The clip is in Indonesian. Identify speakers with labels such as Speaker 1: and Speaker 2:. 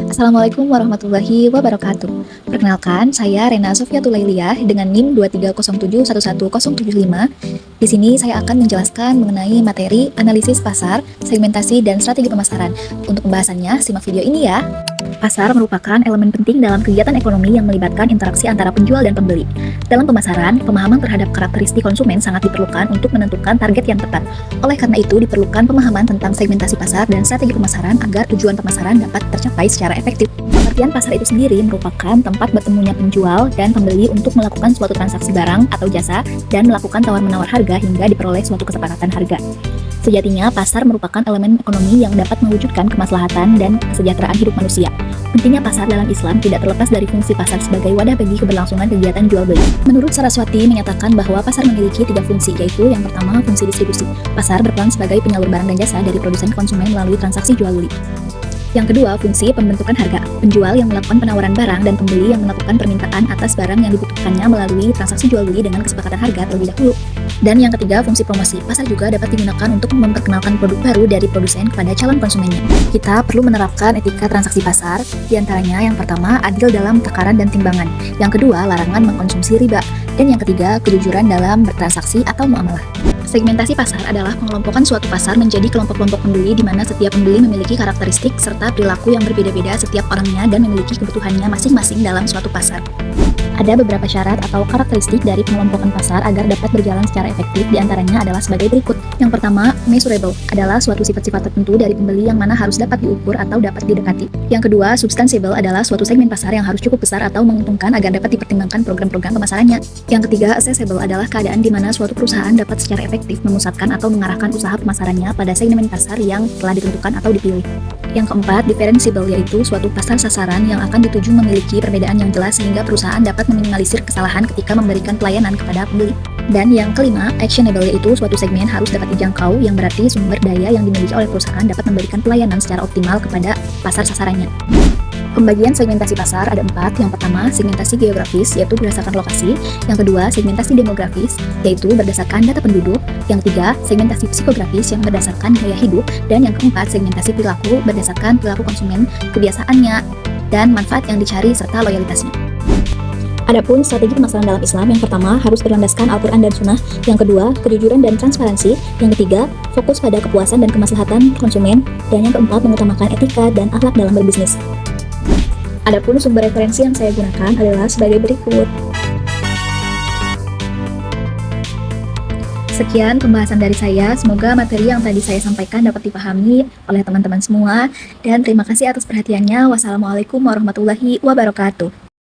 Speaker 1: Assalamualaikum warahmatullahi wabarakatuh. Perkenalkan, saya Rena Sofiatul Lailiyah dengan NIM 230711075. Di sini saya akan menjelaskan mengenai materi analisis pasar, segmentasi, dan strategi pemasaran. Untuk pembahasannya, simak video ini ya. Pasar merupakan elemen penting dalam kegiatan ekonomi yang melibatkan interaksi antara penjual dan pembeli. Dalam pemasaran, pemahaman terhadap karakteristik konsumen sangat diperlukan untuk menentukan target yang tepat. Oleh karena itu, diperlukan pemahaman tentang segmentasi pasar dan strategi pemasaran agar tujuan pemasaran dapat tercapai secara efektif. Pengertian pasar itu sendiri merupakan tempat bertemunya penjual dan pembeli untuk melakukan suatu transaksi barang atau jasa dan melakukan tawar-menawar harga hingga diperoleh suatu kesepakatan harga. Sejatinya, pasar merupakan elemen ekonomi yang dapat mewujudkan kemaslahatan dan kesejahteraan hidup manusia. Pentingnya pasar dalam Islam tidak terlepas dari fungsi pasar sebagai wadah bagi keberlangsungan kegiatan jual beli. Menurut Saraswati menyatakan bahwa pasar memiliki 3 fungsi, yaitu yang pertama fungsi distribusi. Pasar berperan sebagai penyalur barang dan jasa dari produsen ke konsumen melalui transaksi jual beli. Yang kedua, fungsi pembentukan harga. Penjual yang melakukan penawaran barang dan pembeli yang melakukan permintaan atas barang yang dibutuhkannya melalui transaksi jual beli dengan kesepakatan harga terlebih dahulu. Dan yang ketiga, fungsi promosi. Pasar juga dapat digunakan untuk memperkenalkan produk baru dari produsen kepada calon konsumennya. Kita perlu menerapkan etika transaksi pasar, diantaranya yang pertama, adil dalam takaran dan timbangan. Yang kedua, larangan mengkonsumsi riba. Dan yang ketiga, kejujuran dalam bertransaksi atau muamalah. Segmentasi pasar adalah pengelompokan suatu pasar menjadi kelompok-kelompok pembeli di mana setiap pembeli memiliki karakteristik serta perilaku yang berbeda-beda setiap orangnya dan memiliki kebutuhannya masing-masing dalam suatu pasar. Ada beberapa syarat atau karakteristik dari pengelompokan pasar agar dapat berjalan secara efektif, diantaranya adalah sebagai berikut. Yang pertama, measurable adalah suatu sifat-sifat tertentu dari pembeli yang mana harus dapat diukur atau dapat didekati. Yang kedua, substansiable adalah suatu segmen pasar yang harus cukup besar atau menguntungkan agar dapat dipertimbangkan program-program pemasarannya. Yang ketiga, accessible adalah keadaan di mana suatu perusahaan dapat secara efektif memusatkan atau mengarahkan usaha pemasarannya pada segmen pasar yang telah ditentukan atau dipilih. Yang keempat, differentiable, yaitu suatu pasar sasaran yang akan dituju memiliki perbedaan yang jelas sehingga perusahaan dapat meminimalisir kesalahan ketika memberikan pelayanan kepada pembeli. Dan yang kelima, actionable, yaitu suatu segmen harus dapat dijangkau, yang berarti sumber daya yang dimiliki oleh perusahaan dapat memberikan pelayanan secara optimal kepada pasar sasarannya. Pembagian segmentasi pasar ada 4. Yang pertama, segmentasi geografis, yaitu berdasarkan lokasi. Yang kedua, segmentasi demografis, yaitu berdasarkan data penduduk. Yang ketiga, segmentasi psikografis yang berdasarkan gaya hidup. Dan yang keempat, segmentasi perilaku berdasarkan perilaku konsumen, kebiasaannya, dan manfaat yang dicari serta loyalitasnya. Adapun strategi pemasaran dalam Islam, yang pertama harus berlandaskan Al-Quran dan Sunnah, yang kedua kejujuran dan transparansi, yang ketiga fokus pada kepuasan dan kemaslahatan konsumen, dan yang keempat mengutamakan etika dan akhlak dalam berbisnis. Adapun sumber referensi yang saya gunakan adalah sebagai berikut. Sekian pembahasan dari saya, semoga materi yang tadi saya sampaikan dapat dipahami oleh teman-teman semua, dan terima kasih atas perhatiannya. Wassalamualaikum warahmatullahi wabarakatuh.